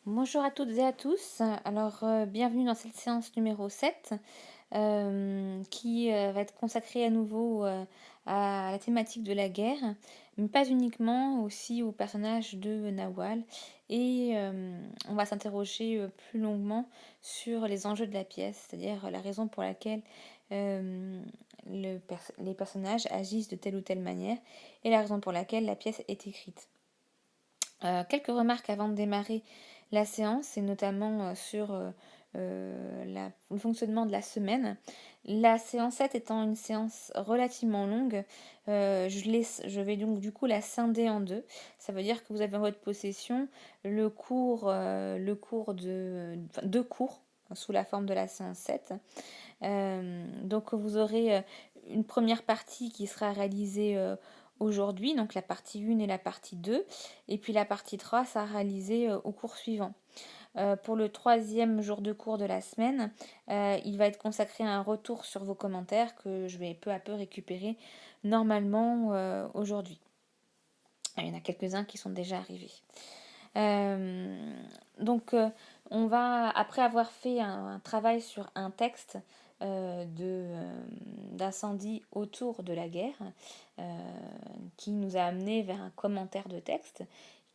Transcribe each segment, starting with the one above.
Bonjour à toutes et à tous. Alors, bienvenue dans cette séance numéro 7, qui va être consacrée à nouveau à la thématique de la guerre, mais pas uniquement, aussi au personnage de Nawal. Et on va s'interroger plus longuement sur les enjeux de la pièce, c'est-à-dire la raison pour laquelle euh, les personnages agissent de telle ou telle manière et la raison pour laquelle la pièce est écrite. Quelques remarques avant de démarrer la séance, et notamment sur le fonctionnement de la semaine. La séance 7 étant une séance relativement longue, je vais donc du coup la scinder en deux. Ça veut dire que vous avez en votre possession deux cours sous la forme de la séance 7. Donc vous aurez une première partie qui sera réalisée aujourd'hui, donc la partie 1 et la partie 2, et puis la partie 3 sera réalisée au cours suivant. Pour le troisième jour de cours de la semaine, il va être consacré à un retour sur vos commentaires que je vais peu à peu récupérer normalement aujourd'hui. Il y en a quelques-uns qui sont déjà arrivés. Euh, donc, on va, après avoir fait un travail sur un texte d'incendie autour de la guerre, euh, qui nous a amené vers un commentaire de texte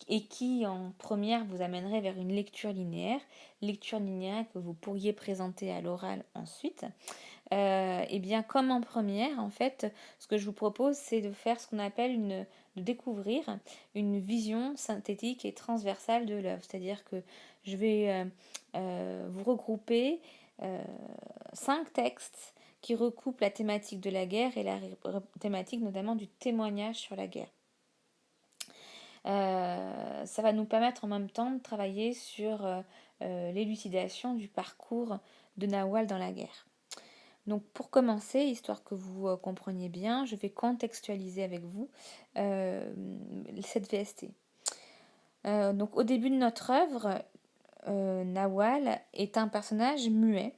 et qui, en première, vous amènerait vers une lecture linéaire que vous pourriez présenter à l'oral ensuite. Et bien, comme en première, en fait, ce que je vous propose, c'est de faire ce qu'on appelle de découvrir une vision synthétique et transversale de l'œuvre. C'est-à-dire que je vais vous regrouper euh, 5 textes qui recoupent la thématique de la guerre et la thématique notamment du témoignage sur la guerre. Ça va nous permettre en même temps de travailler sur l'élucidation du parcours de Nawal dans la guerre. Donc pour commencer, histoire que vous compreniez bien, je vais contextualiser avec vous cette VST. Donc au début de notre œuvre, Nawal est un personnage muet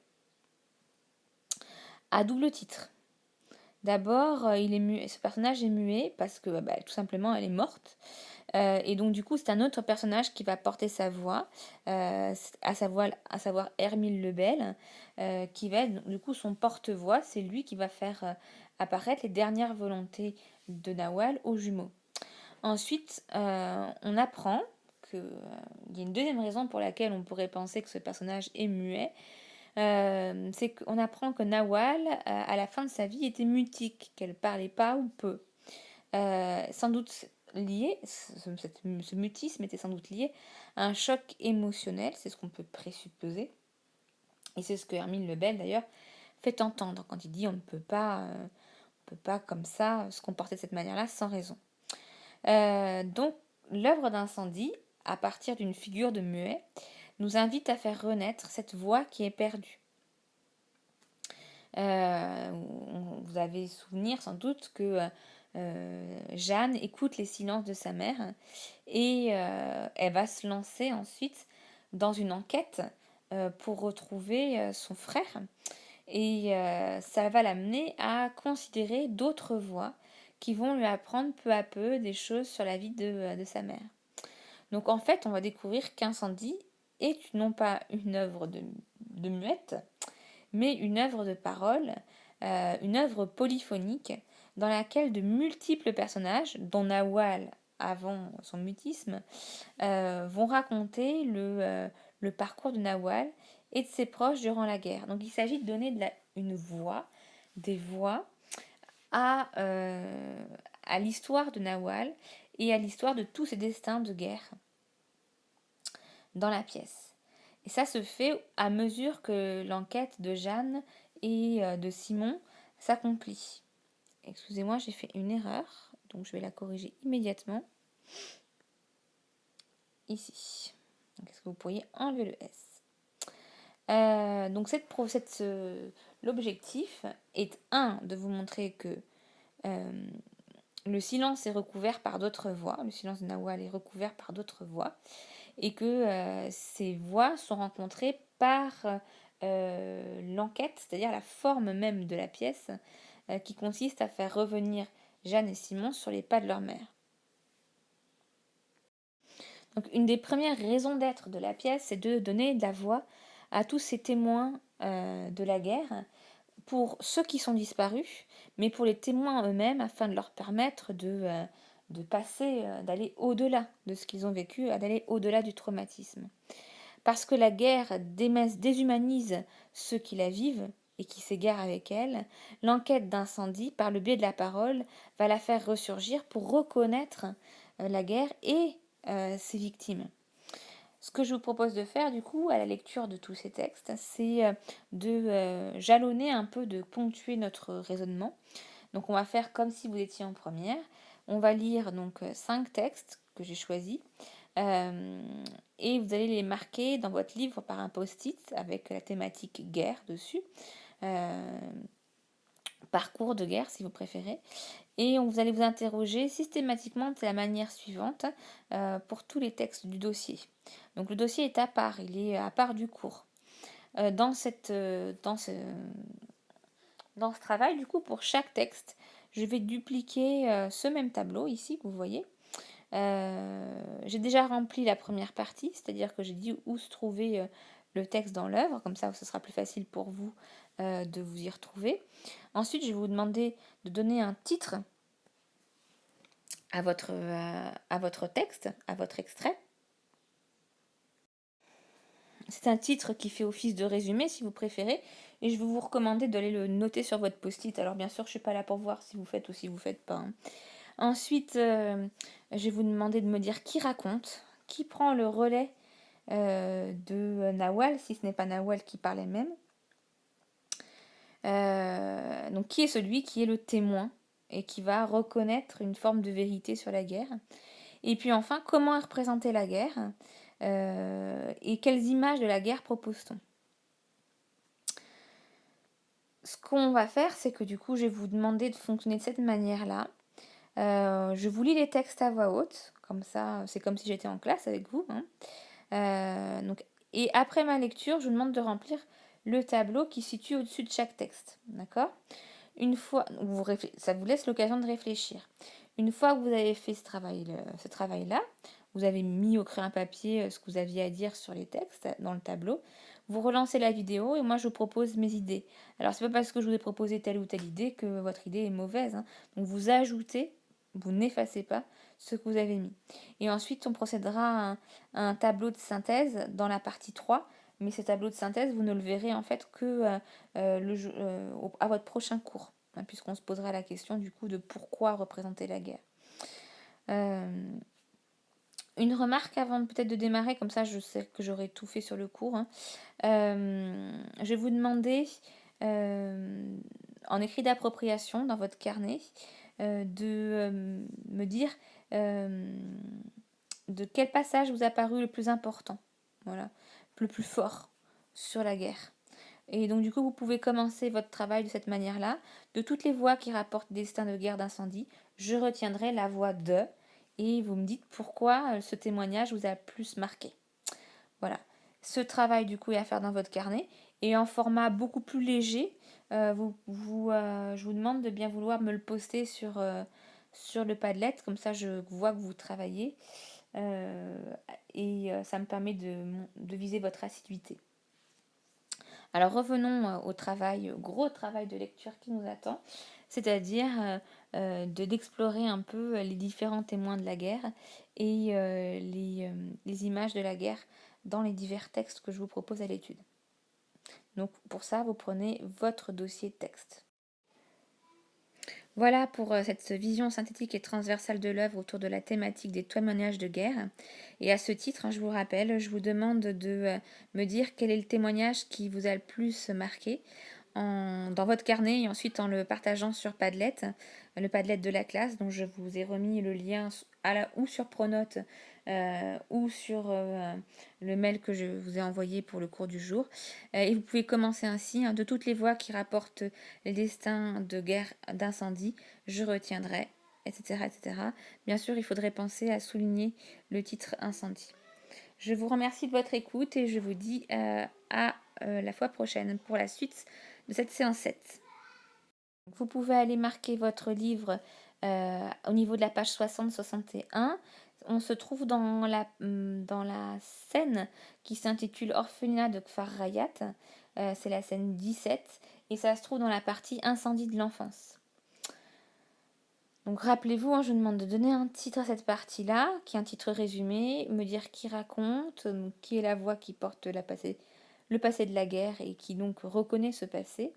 à double titre. D'abord, ce personnage est muet parce que tout simplement elle est morte. Et donc du coup c'est un autre personnage qui va porter sa voix, à savoir Hermile Lebel, qui va être du coup son porte-voix. C'est lui qui va faire apparaître les dernières volontés de Nawal aux jumeaux. Ensuite, on apprend qu'il y a une deuxième raison pour laquelle on pourrait penser que ce personnage est muet. C'est qu'on apprend que Nawal, à la fin de sa vie, était mutique, qu'elle parlait pas ou peu. Sans doute lié, ce mutisme était sans doute lié à un choc émotionnel, c'est ce qu'on peut présupposer. Et c'est ce que Hermine Lebel d'ailleurs fait entendre quand il dit on ne peut pas comme ça se comporter de cette manière-là sans raison. Donc l'œuvre d'incendie, à partir d'une figure de muet, nous invite à faire renaître cette voix qui est perdue. Vous avez souvenir sans doute que Jeanne écoute les silences de sa mère et elle va se lancer ensuite dans une enquête pour retrouver son frère. Et ça va l'amener à considérer d'autres voix qui vont lui apprendre peu à peu des choses sur la vie de sa mère. Donc en fait, on va découvrir qu'Incendie est non pas une œuvre de muette, mais une œuvre de parole, une œuvre polyphonique dans laquelle de multiples personnages, dont Nawal avant son mutisme, vont raconter le parcours de Nawal et de ses proches durant la guerre. Donc il s'agit de donner une voix, des voix à l'histoire de Nawal et à l'histoire de tous ses destins de guerre dans la pièce. Et ça se fait à mesure que l'enquête de Jeanne et de Simon s'accomplit. Excusez-moi, j'ai fait une erreur, donc je vais la corriger immédiatement. Ici. Donc, est-ce que vous pourriez enlever le S? Donc l'objectif est de vous montrer que le silence est recouvert par d'autres voix, le silence de Nawal est recouvert par d'autres voix, et que ces voix sont rencontrées par l'enquête, c'est-à-dire la forme même de la pièce, qui consiste à faire revenir Jeanne et Simon sur les pas de leur mère. Donc une des premières raisons d'être de la pièce, c'est de donner de la voix à tous ces témoins de la guerre, pour ceux qui sont disparus, mais pour les témoins eux-mêmes, afin de leur permettre de passer, d'aller au-delà de ce qu'ils ont vécu, d'aller au-delà du traumatisme. Parce que la guerre déshumanise ceux qui la vivent et qui s'égarent avec elle, l'enquête d'incendie, par le biais de la parole, va la faire ressurgir pour reconnaître la guerre et ses victimes. Ce que je vous propose de faire, du coup, à la lecture de tous ces textes, c'est de jalonner un peu, de ponctuer notre raisonnement. Donc, on va faire comme si vous étiez en première. On va lire donc 5 textes que j'ai choisis. Et vous allez les marquer dans votre livre par un post-it avec la thématique guerre dessus. Parcours de guerre, si vous préférez. Et vous allez vous interroger systématiquement de la manière suivante pour tous les textes du dossier. Donc le dossier est à part, il est à part du cours. Dans ce travail, du coup, pour chaque texte, je vais dupliquer ce même tableau ici que vous voyez. J'ai déjà rempli la première partie, c'est-à-dire que j'ai dit où se trouvait le texte dans l'œuvre, comme ça ce sera plus facile pour vous de vous y retrouver. Ensuite, je vais vous demander de donner un titre à votre texte, à votre extrait. C'est un titre qui fait office de résumé si vous préférez, et je vais vous recommander d'aller le noter sur votre post-it. Alors bien sûr, je ne suis pas là pour voir si vous faites ou si vous ne faites pas. Ensuite, je vais vous demander de me dire qui raconte, qui prend le relais de Nawal, si ce n'est pas Nawal qui parle elle-même. Donc qui est celui qui est le témoin et qui va reconnaître une forme de vérité sur la guerre. Et puis enfin, comment est représentée la guerre et quelles images de la guerre propose-t-on? Ce qu'on va faire, c'est que du coup, je vais vous demander de fonctionner de cette manière-là. Je vous lis les textes à voix haute, comme ça, c'est comme si j'étais en classe avec vous. Et après ma lecture, je vous demande de remplir le tableau qui se situe au-dessus de chaque texte. D'accord? Une fois, ça vous laisse l'occasion de réfléchir. Une fois que vous avez fait ce travail-là, vous avez mis au crayon papier ce que vous aviez à dire sur les textes dans le tableau, vous relancez la vidéo et moi je vous propose mes idées. Alors c'est pas parce que je vous ai proposé telle ou telle idée que votre idée est mauvaise. Donc vous ajoutez, vous n'effacez pas ce que vous avez mis. Et ensuite on procédera à un tableau de synthèse dans la partie 3. Mais ce tableau de synthèse, vous ne le verrez en fait que à votre prochain cours, puisqu'on se posera la question du coup de pourquoi représenter la guerre. Une remarque avant peut-être de démarrer, comme ça je sais que j'aurai tout fait sur le cours. Je vais vous demander en écrit d'appropriation dans votre carnet de me dire de quel passage vous a paru le plus important, voilà, le plus fort sur la guerre. Et donc du coup, vous pouvez commencer votre travail de cette manière-là. De toutes les voix qui rapportent destin de guerre, d'incendie, je retiendrai la voix de, et vous me dites pourquoi ce témoignage vous a plus marqué. Voilà. Ce travail du coup est à faire dans votre carnet, et en format beaucoup plus léger, je vous demande de bien vouloir me le poster sur le Padlet, comme ça je vois que vous travaillez, et ça me permet de viser votre assiduité. Alors revenons au gros travail de lecture qui nous attend, c'est-à-dire d'explorer un peu les différents témoins de la guerre et les images de la guerre dans les divers textes que je vous propose à l'étude. Donc pour ça, vous prenez votre dossier de texte. Voilà pour cette vision synthétique et transversale de l'œuvre autour de la thématique des témoignages de guerre. Et à ce titre, je vous rappelle, je vous demande de me dire quel est le témoignage qui vous a le plus marqué dans votre carnet et ensuite en le partageant sur Padlet, le Padlet de la classe, dont je vous ai remis le lien ou sur Pronote ou sur le mail que je vous ai envoyé pour le cours du jour. Et vous pouvez commencer ainsi, de toutes les voix qui rapportent les destins de guerre, d'incendie, je retiendrai, etc., etc. Bien sûr, il faudrait penser à souligner le titre incendie. Je vous remercie de votre écoute et je vous dis à la fois prochaine pour la suite de cette séance 7. Vous pouvez aller marquer votre livre au niveau de la page 60-61. On se trouve dans la scène qui s'intitule Orphelinat de Kfar Hayat. C'est la scène 17 et ça se trouve dans la partie Incendie de l'enfance. Donc rappelez-vous, je vous demande de donner un titre à cette partie-là, qui est un titre résumé, me dire qui raconte, qui est la voix qui porte le passé de la guerre et qui donc reconnaît ce passé,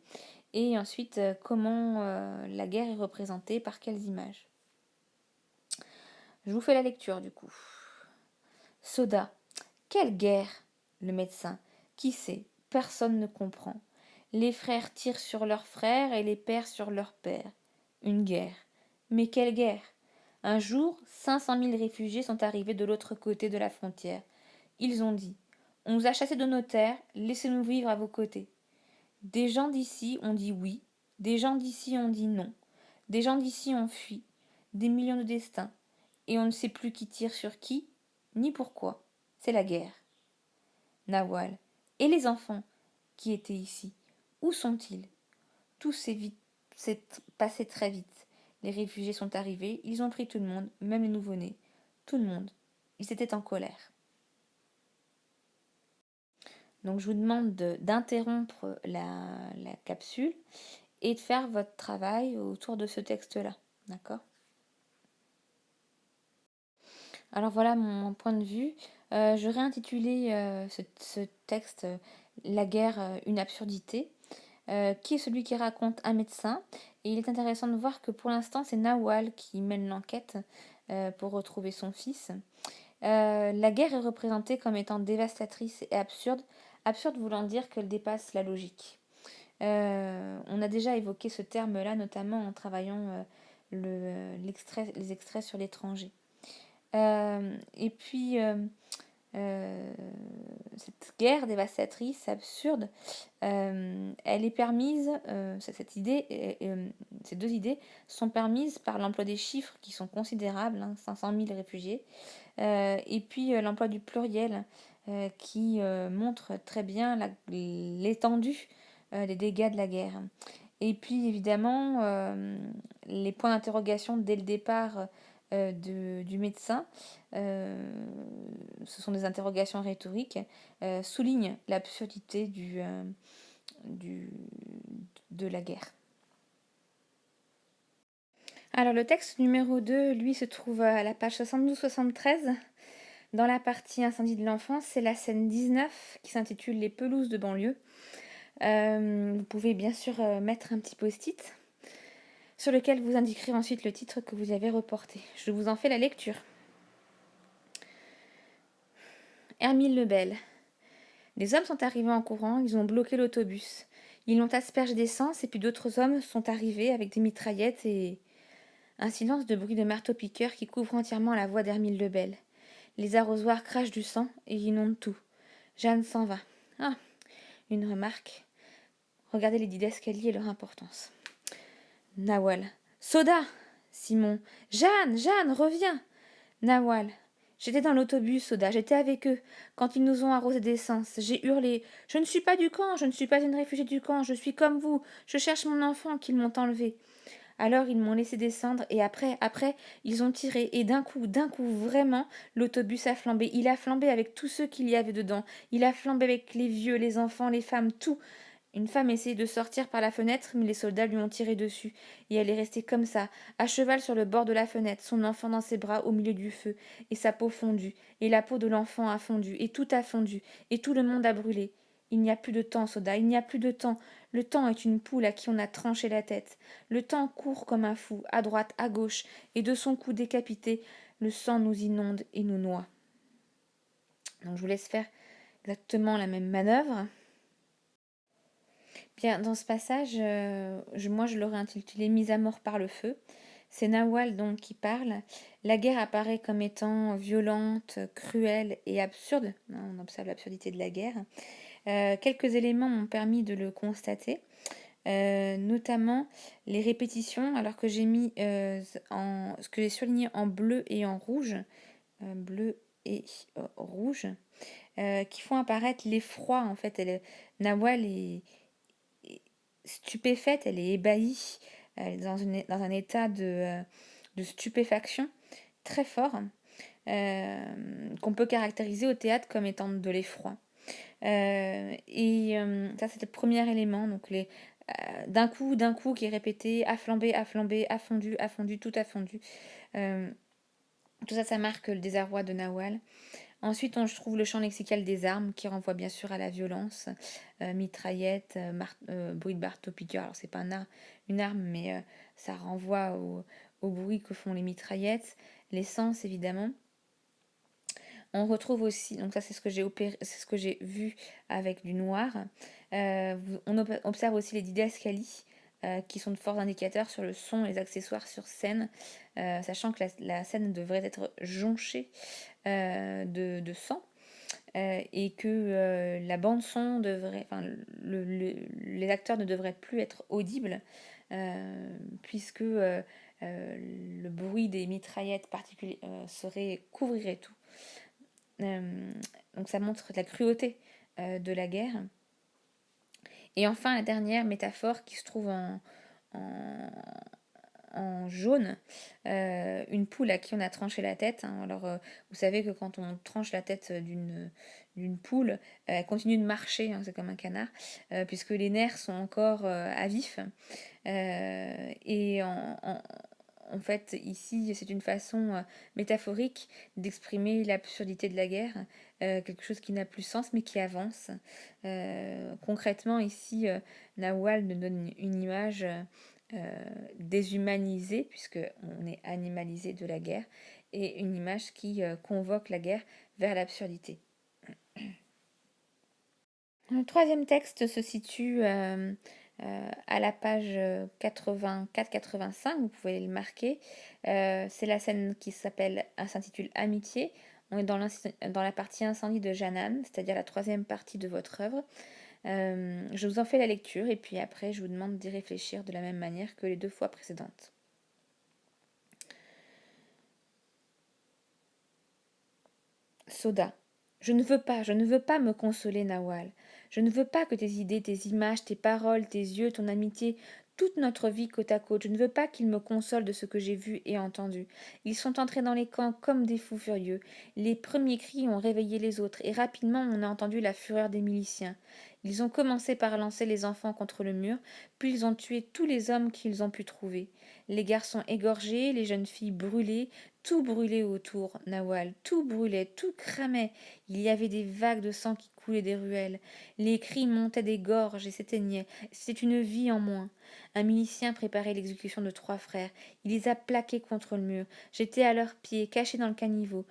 et ensuite comment la guerre est représentée, par quelles images. Je vous fais la lecture du coup. Soda. Quelle guerre? Le médecin. Qui sait? Personne ne comprend. Les frères tirent sur leurs frères et les pères sur leurs pères. Une guerre. Mais quelle guerre? Un jour, 500 000 réfugiés sont arrivés de l'autre côté de la frontière. Ils ont dit: On nous a chassés de nos terres, laissez-nous vivre à vos côtés. Des gens d'ici ont dit oui, des gens d'ici ont dit non, des gens d'ici ont fui, des millions de destins, et on ne sait plus qui tire sur qui, ni pourquoi. C'est la guerre. Nawal. Et les enfants qui étaient ici, où sont-ils? Tout s'est passé très vite. Les réfugiés sont arrivés, ils ont pris tout le monde, même les nouveau-nés. Tout le monde. Ils étaient en colère. Donc je vous demande d'interrompre la capsule et de faire votre travail autour de ce texte-là. D'accord? Alors voilà mon point de vue. Je réintitulé ce texte La guerre, une absurdité, qui est celui qui raconte un médecin. Et il est intéressant de voir que pour l'instant, c'est Nawal qui mène l'enquête pour retrouver son fils. La guerre est représentée comme étant dévastatrice et absurde, absurde voulant dire qu'elle dépasse la logique. On a déjà évoqué ce terme-là, notamment en travaillant les extraits sur l'étranger. Et puis, cette guerre dévastatrice, absurde, elle est permise, cette idée, ces deux idées sont permises par l'emploi des chiffres qui sont considérables, 500 000 réfugiés, et puis l'emploi du pluriel qui montre très bien l'étendue des dégâts de la guerre. Et puis évidemment, les points d'interrogation dès le départ du médecin, ce sont des interrogations rhétoriques, soulignent l'absurdité de la guerre. Alors le texte numéro 2, lui, se trouve à la page 72-73. Dans la partie Incendie de l'enfance, c'est la scène 19 qui s'intitule Les pelouses de banlieue. Vous pouvez bien sûr mettre un petit post-it sur lequel vous indiquerez ensuite le titre que vous avez reporté. Je vous en fais la lecture. Hermile Lebel. Des hommes sont arrivés en courant, ils ont bloqué l'autobus. Ils l'ont aspergé d'essence et puis d'autres hommes sont arrivés avec des mitraillettes et... Un silence de bruit de marteau-piqueur qui couvre entièrement la voix d'Hermile Lebel. Les arrosoirs crachent du sang et inondent tout. Jeanne s'en va. Ah, une remarque. Regardez les 10 d'escalier et leur importance. Nawal. Soda! Simon. Jeanne, reviens! Nawal. J'étais dans l'autobus, Soda, j'étais avec eux. Quand ils nous ont arrosé d'essence, j'ai hurlé. Je ne suis pas du camp, je ne suis pas une réfugiée du camp, je suis comme vous. Je cherche mon enfant qu'ils m'ont enlevé. Alors ils m'ont laissé descendre et après, ils ont tiré et d'un coup, vraiment, l'autobus a flambé. Il a flambé avec tous ceux qu'il y avait dedans. Il a flambé avec les vieux, les enfants, les femmes, tout. Une femme essayait de sortir par la fenêtre, mais les soldats lui ont tiré dessus. Et elle est restée comme ça, à cheval sur le bord de la fenêtre, son enfant dans ses bras au milieu du feu, et sa peau fondue, et la peau de l'enfant a fondu, et tout a fondu, et tout le monde a brûlé. Il n'y a plus de temps, Soda, il n'y a plus de temps. Le temps est une poule à qui on a tranché la tête. Le temps court comme un fou, à droite, à gauche, et de son cou décapité, le sang nous inonde et nous noie. Donc je vous laisse faire exactement la même manœuvre. Bien, dans ce passage, moi je l'aurais intitulé Mise à mort par le feu. C'est Nawal donc qui parle. La guerre apparaît comme étant violente, cruelle et absurde. On observe l'absurdité de la guerre. Quelques éléments m'ont permis de le constater, notamment les répétitions, alors que j'ai mis ce que j'ai surligné en bleu et en rouge, bleu et rouge, qui font apparaître l'effroi en fait. Nawal est stupéfaite, elle est ébahie, elle est dans un état de stupéfaction très fort. qu'on peut caractériser au théâtre comme étant de l'effroi. Ça, c'était le premier élément. Donc, d'un coup, qui est répété, a flambé, a fondu, tout a fondu. Tout ça, ça marque le désarroi de Nawal. Ensuite, je trouve le champ lexical des armes qui renvoie bien sûr à la violence. Mitraillette, bruit de marteau-piqueur. Alors, c'est pas une arme, mais ça renvoie au bruit que font les mitraillettes. L'essence, évidemment. On retrouve aussi, donc ça c'est ce que c'est ce que j'ai vu avec du noir. On observe aussi les didascalies qui sont de forts indicateurs sur le son et les accessoires sur scène, sachant que la scène devrait être jonchée de sang et que la bande son devrait, enfin les acteurs ne devraient plus être audibles puisque le bruit des mitraillettes couvrirait tout. Donc ça montre la cruauté de la guerre. Et enfin, la dernière métaphore qui se trouve en, en jaune, une poule à qui on a tranché la tête. Hein. Alors, vous savez que quand on tranche la tête d'une poule, elle continue de marcher, hein, c'est comme un canard, puisque les nerfs sont encore à vif. Et en fait, ici, c'est une façon métaphorique d'exprimer l'absurdité de la guerre, quelque chose qui n'a plus sens mais qui avance. Concrètement, ici, Nawal nous donne une image déshumanisée, puisqu'on est animalisé de la guerre, et une image qui convoque la guerre vers l'absurdité. Le troisième texte se situe à la page 84-85, vous pouvez le marquer. C'est la scène qui s'intitule Amitié. On est dans la partie incendie de Janan, c'est-à-dire la troisième partie de votre œuvre. Je vous en fais la lecture et puis après je vous demande d'y réfléchir de la même manière que les 2 fois précédentes. Soda. Je ne veux pas me consoler, Nawal. Je ne veux pas que tes idées, tes images, tes paroles, tes yeux, ton amitié, toute notre vie côte à côte, je ne veux pas qu'ils me consolent de ce que j'ai vu et entendu. Ils sont entrés dans les camps comme des fous furieux. Les premiers cris ont réveillé les autres, et rapidement on a entendu la fureur des miliciens. Ils ont commencé par lancer les enfants contre le mur, puis ils ont tué tous les hommes qu'ils ont pu trouver. Les garçons égorgés, les jeunes filles brûlées, tout brûlait autour, Nawal, tout brûlait, tout cramait. Il y avait des vagues de sang qui coulaient des ruelles. Les cris montaient des gorges et s'éteignaient. C'était une vie en moins. Un milicien préparait l'exécution de 3 frères. Il les a plaqués contre le mur. J'étais à leurs pieds, caché dans le caniveau.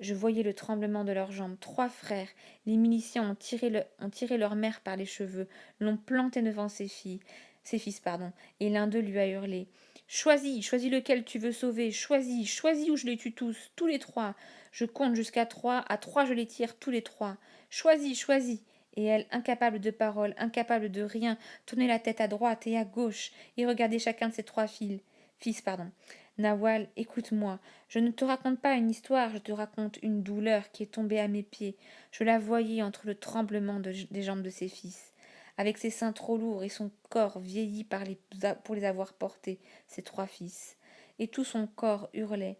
Je voyais le tremblement de leurs jambes. 3 frères. Les miliciens ont tiré leur mère par les cheveux, l'ont plantée devant ses fils, pardon, et l'un d'eux lui a hurlé. Choisis lequel tu veux sauver, choisis ou je les tue tous les 3. Je compte jusqu'à 3, à 3 je les tire tous les 3. Choisis. Et elle, incapable de parole, incapable de rien, tournait la tête à droite et à gauche et regardait chacun de ses 3 fils. Nawal, écoute-moi, je ne te raconte pas une histoire, je te raconte une douleur qui est tombée à mes pieds. Je la voyais entre le tremblement des jambes de ses fils. Avec ses seins trop lourds et son corps vieilli pour les avoir portés, ses 3 fils. Et tout son corps hurlait.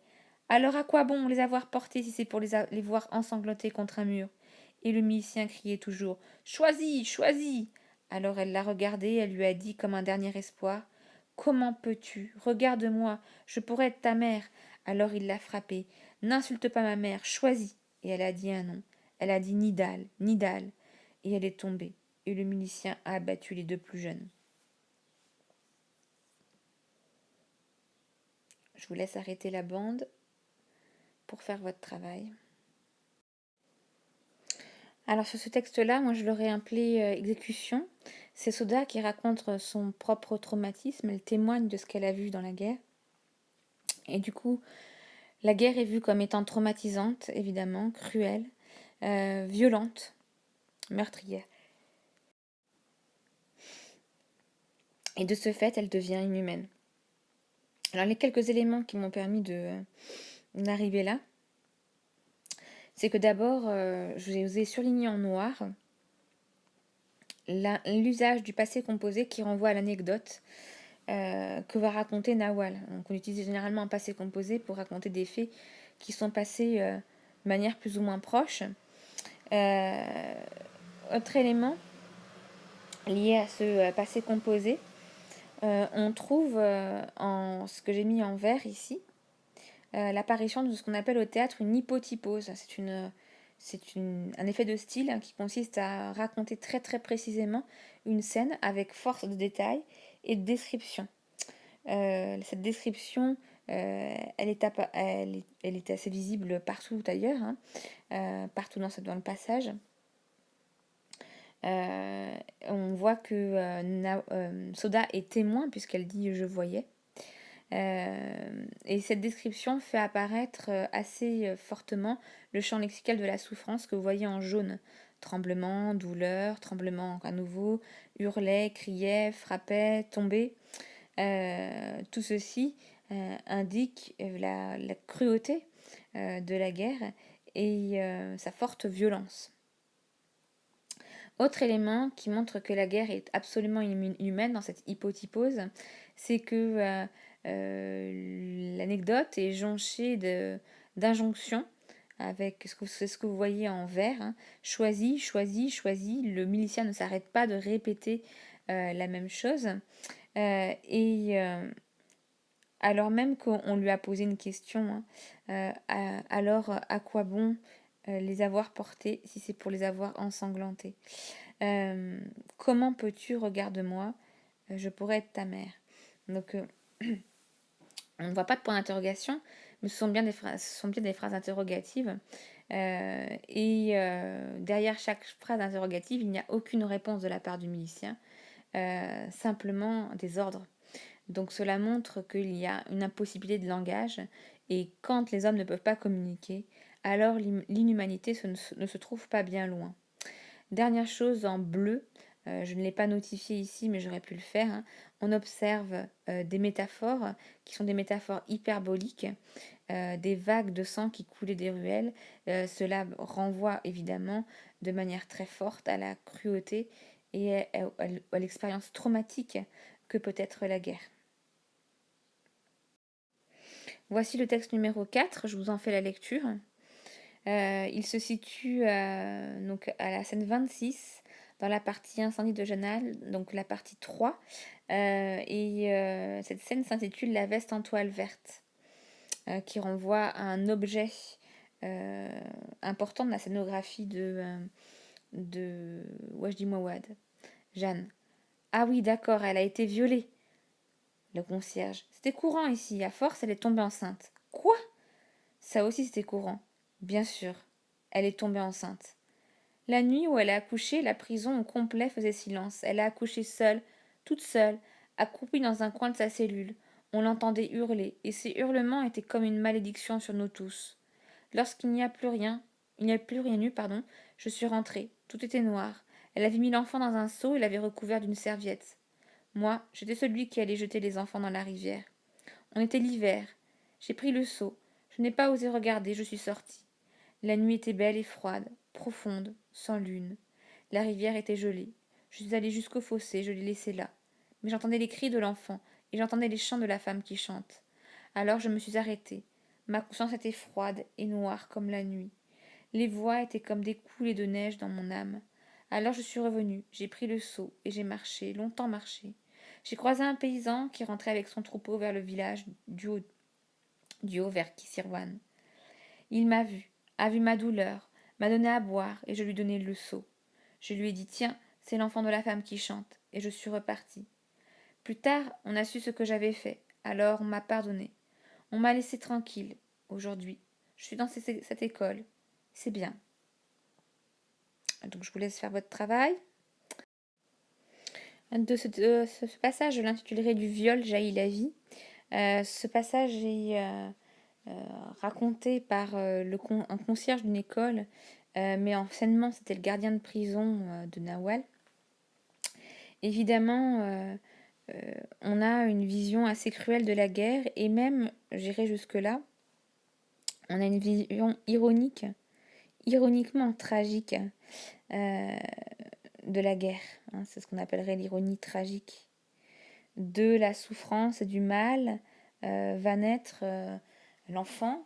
Alors à quoi bon les avoir portés si c'est pour les voir ensanglantés contre un mur? Et le milicien criait toujours. Choisis. Alors elle l'a regardé, elle lui a dit comme un dernier espoir. Comment peux-tu? Regarde-moi, je pourrais être ta mère. Alors il l'a frappée. N'insulte pas ma mère, choisis. Et elle a dit un nom. Elle a dit Nidal. Et elle est tombée. Et le milicien a abattu les 2 plus jeunes. Je vous laisse arrêter la bande pour faire votre travail. Alors sur ce texte-là, moi je l'aurais appelé Exécution. C'est Soda qui raconte son propre traumatisme, elle témoigne de ce qu'elle a vu dans la guerre. Et du coup, la guerre est vue comme étant traumatisante, évidemment, cruelle, violente, meurtrière. Et de ce fait, elle devient inhumaine. Alors les quelques éléments qui m'ont permis d'arriver là, c'est que d'abord, je vous ai surligné en noir l'usage du passé composé qui renvoie à l'anecdote que va raconter Nawal. Donc on utilise généralement un passé composé pour raconter des faits qui sont passés de manière plus ou moins proche. Autre élément lié à ce passé composé, on trouve en ce que j'ai mis en vert ici, l'apparition de ce qu'on appelle au théâtre une hypotypose. Un effet de style qui consiste à raconter très très précisément une scène avec force de détail et de description. Cette description, elle est assez visible partout ailleurs, partout dans le passage. On voit que Soda est témoin puisqu'elle dit je voyais. Et cette description fait apparaître assez fortement le champ lexical de la souffrance que vous voyez en jaune. Tremblement, douleur, tremblement à nouveau, hurlait, criait, frappait, tombait. Tout ceci indique la cruauté de la guerre et sa forte violence. Autre élément qui montre que la guerre est absolument inhumaine dans cette hypotypose, c'est que l'anecdote est jonchée d'injonctions avec ce que vous voyez en vert. Choisis, choisis, choisis. Le milicien ne s'arrête pas de répéter la même chose. Alors même qu'on lui a posé une question, alors à quoi bon les avoir portés si c'est pour les avoir ensanglantés? Comment peux-tu, regarde-moi, je pourrais être ta mère. Donc on ne voit pas de point d'interrogation, mais ce sont bien des phrases interrogatives. Derrière chaque phrase interrogative, il n'y a aucune réponse de la part du milicien, simplement des ordres. Donc cela montre qu'il y a une impossibilité de langage, et quand les hommes ne peuvent pas communiquer, alors l'inhumanité ne se trouve pas bien loin. Dernière chose en bleu, je ne l'ai pas notifié ici, mais j'aurais pu le faire. On observe des métaphores qui sont des métaphores hyperboliques, des vagues de sang qui coulaient des ruelles. Cela renvoie évidemment de manière très forte à la cruauté et à l'expérience traumatique que peut être la guerre. Voici le texte numéro 4, je vous en fais la lecture. Il se situe donc à la scène 26, dans la partie incendie de Janal, donc la partie 3. Cette scène s'intitule La veste en toile verte, qui renvoie à un objet important de la scénographie de Wajdi Mouawad. Jeanne. Ah oui, d'accord, elle a été violée. Le concierge. C'était courant ici, à force, elle est tombée enceinte. Quoi? Ça aussi, c'était courant. Bien sûr, elle est tombée enceinte. La nuit où elle a accouché, la prison au complet faisait silence. Elle a accouché seule, toute seule, accroupie dans un coin de sa cellule. On l'entendait hurler, et ces hurlements étaient comme une malédiction sur nous tous. Lorsqu'il n'y a plus rien, eu, je suis rentrée. Tout était noir. Elle avait mis l'enfant dans un seau et l'avait recouvert d'une serviette. Moi, j'étais celui qui allait jeter les enfants dans la rivière. On était l'hiver. J'ai pris le seau. Je n'ai pas osé regarder, je suis sortie. La nuit était belle et froide, profonde, sans lune. La rivière était gelée. Je suis allée jusqu'au fossé, je l'ai laissé là. Mais j'entendais les cris de l'enfant, et j'entendais les chants de la femme qui chante. Alors je me suis arrêtée. Ma conscience était froide et noire comme la nuit. Les voix étaient comme des coulées de neige dans mon âme. Alors je suis revenue, j'ai pris le seau, et j'ai marché, longtemps marché. J'ai croisé un paysan qui rentrait avec son troupeau vers le village du haut vers Kisirwan. Il m'a vu, a vu ma douleur, m'a donné à boire, et je lui donnai le seau. Je lui ai dit, tiens, c'est l'enfant de la femme qui chante, et je suis repartie. Plus tard, on a su ce que j'avais fait, alors on m'a pardonné. On m'a laissé tranquille. Aujourd'hui, je suis dans cette école. C'est bien. Donc je vous laisse faire votre travail. De ce passage, je l'intitulerai Du viol jaillit la vie. Ce passage est raconté par un concierge d'une école, mais anciennement c'était le gardien de prison de Nawal. Évidemment, on a une vision assez cruelle de la guerre, et même, j'irai jusque-là, on a une vision ironiquement tragique de la guerre. C'est ce qu'on appellerait l'ironie tragique. De la souffrance et du mal va naître l'enfant,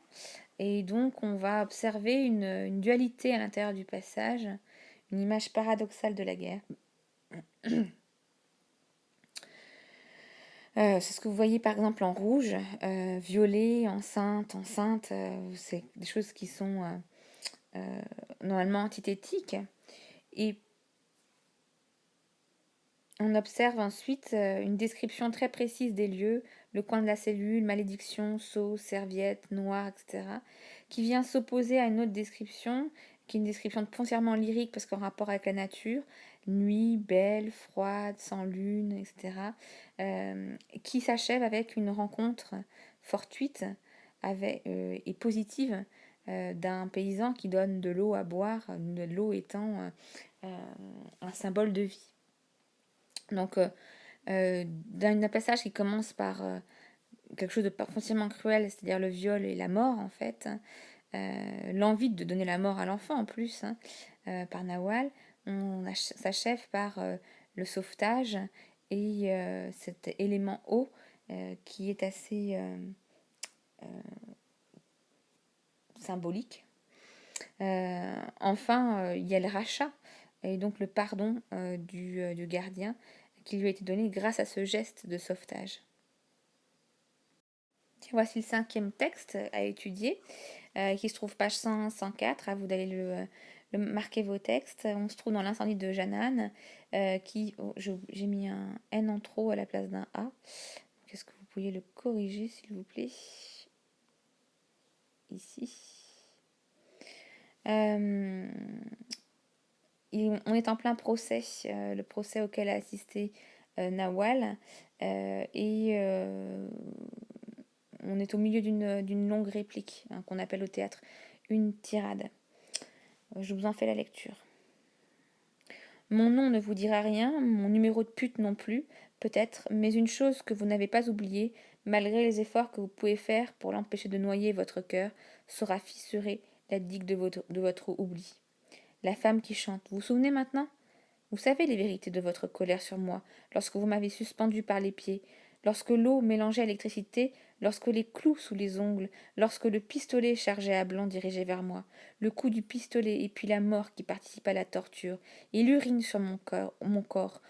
Et donc, on va observer une dualité à l'intérieur du passage, une image paradoxale de la guerre. C'est ce que vous voyez par exemple en rouge, violet, enceinte, enceinte, c'est des choses qui sont normalement antithétiques. Et on observe ensuite une description très précise des lieux, le coin de la cellule, malédiction, seau, serviette, noir, etc., qui vient s'opposer à une autre description, qui est une description foncièrement lyrique parce qu'en rapport avec la nature, nuit, belle, froide, sans lune, etc., qui s'achève avec une rencontre fortuite et positive d'un paysan qui donne de l'eau à boire, de l'eau étant un symbole de vie. Donc, d'un passage qui commence par quelque chose de foncièrement cruel, c'est-à-dire le viol et la mort, en fait, l'envie de donner la mort à l'enfant, en plus, par Nawal, on s'achève par le sauvetage et cet élément eau qui est assez symbolique. Enfin, il y a le rachat et donc le pardon du gardien qui lui a été donné grâce à ce geste de sauvetage. Voici le 5e texte à étudier, qui se trouve page 104. À vous d'aller le marquer vos textes. On se trouve dans l'incendie de Janane, j'ai mis un N en trop à la place d'un A. Est-ce que vous pourriez le corriger, s'il vous plaît? Ici. On est en plein procès, le procès auquel a assisté Nawal, et on est au milieu d'une longue réplique, qu'on appelle au théâtre une tirade. Je vous en fais la lecture. Mon nom ne vous dira rien, mon numéro de pute non plus, peut-être, mais une chose que vous n'avez pas oubliée, malgré les efforts que vous pouvez faire pour l'empêcher de noyer votre cœur, saura fissurer la digue de votre oubli. La femme qui chante, vous vous souvenez maintenant? Vous savez les vérités de votre colère sur moi, lorsque vous m'avez suspendu par les pieds, lorsque l'eau mélangeait à l'électricité, lorsque les clous sous les ongles, lorsque le pistolet chargé à blanc dirigé vers moi, le coup du pistolet et puis la mort qui participe à la torture, et l'urine sur mon corps,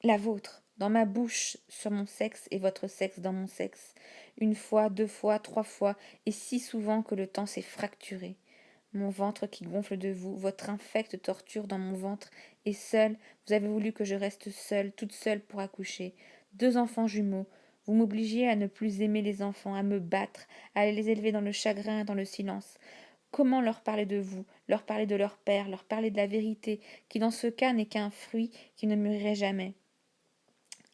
la vôtre, dans ma bouche, sur mon sexe et votre sexe dans mon sexe, une fois, 2 fois, 3 fois, et si souvent que le temps s'est fracturé. Mon ventre qui gonfle de vous, votre infecte torture dans mon ventre, et seule, vous avez voulu que je reste seule, toute seule pour accoucher. 2 enfants jumeaux. Vous m'obligiez à ne plus aimer les enfants, à me battre, à les élever dans le chagrin et dans le silence. Comment leur parler de vous, leur parler de leur père, leur parler de la vérité, qui dans ce cas n'est qu'un fruit qui ne mûrirait jamais?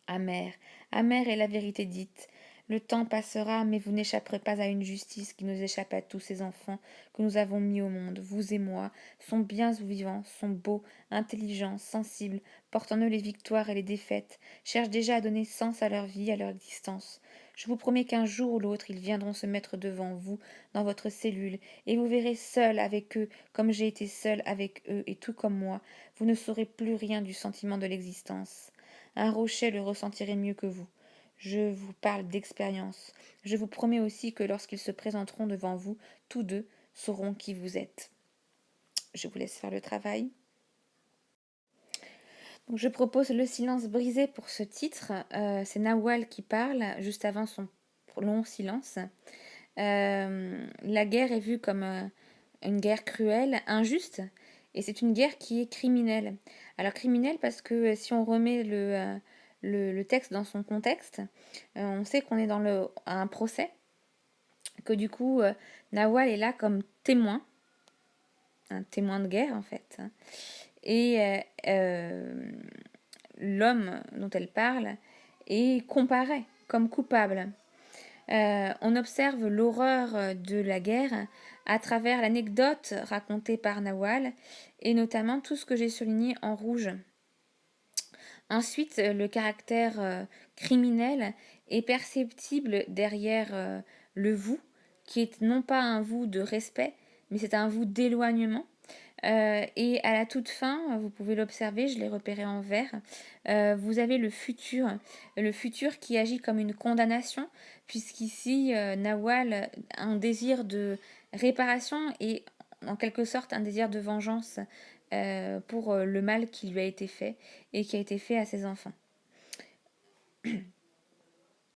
Amère, amère est la vérité dite. Le temps passera, mais vous n'échapperez pas à une justice qui nous échappe à tous ces enfants que nous avons mis au monde, vous et moi, sont bien vivants, sont beaux, intelligents, sensibles, portent en eux les victoires et les défaites, cherchent déjà à donner sens à leur vie, à leur existence. Je vous promets qu'un jour ou l'autre, ils viendront se mettre devant vous, dans votre cellule, et vous verrez seul avec eux, comme j'ai été seul avec eux, et tout comme moi, vous ne saurez plus rien du sentiment de l'existence. Un rocher le ressentirait mieux que vous. Je vous parle d'expérience. Je vous promets aussi que lorsqu'ils se présenteront devant vous, tous deux sauront qui vous êtes. Je vous laisse faire le travail. Donc je propose le silence brisé pour ce titre. C'est Nawal qui parle juste avant son long silence. La guerre est vue comme une guerre cruelle, injuste, et c'est une guerre qui est criminelle. Alors criminelle parce que si on remet le texte dans son contexte, on sait qu'on est dans un procès, que du coup Nawal est là comme témoin, un témoin de guerre en fait, et l'homme dont elle parle est comparé comme coupable. On observe l'horreur de la guerre à travers l'anecdote racontée par Nawal et notamment tout ce que j'ai souligné en rouge. Ensuite, le caractère criminel est perceptible derrière le vous, qui est non pas un vous de respect, mais c'est un vous d'éloignement. Et à la toute fin, vous pouvez l'observer, je l'ai repéré en vert, vous avez le futur qui agit comme une condamnation, puisqu'ici, Nawal a un désir réparation est en quelque sorte un désir de vengeance pour le mal qui lui a été fait et qui a été fait à ses enfants.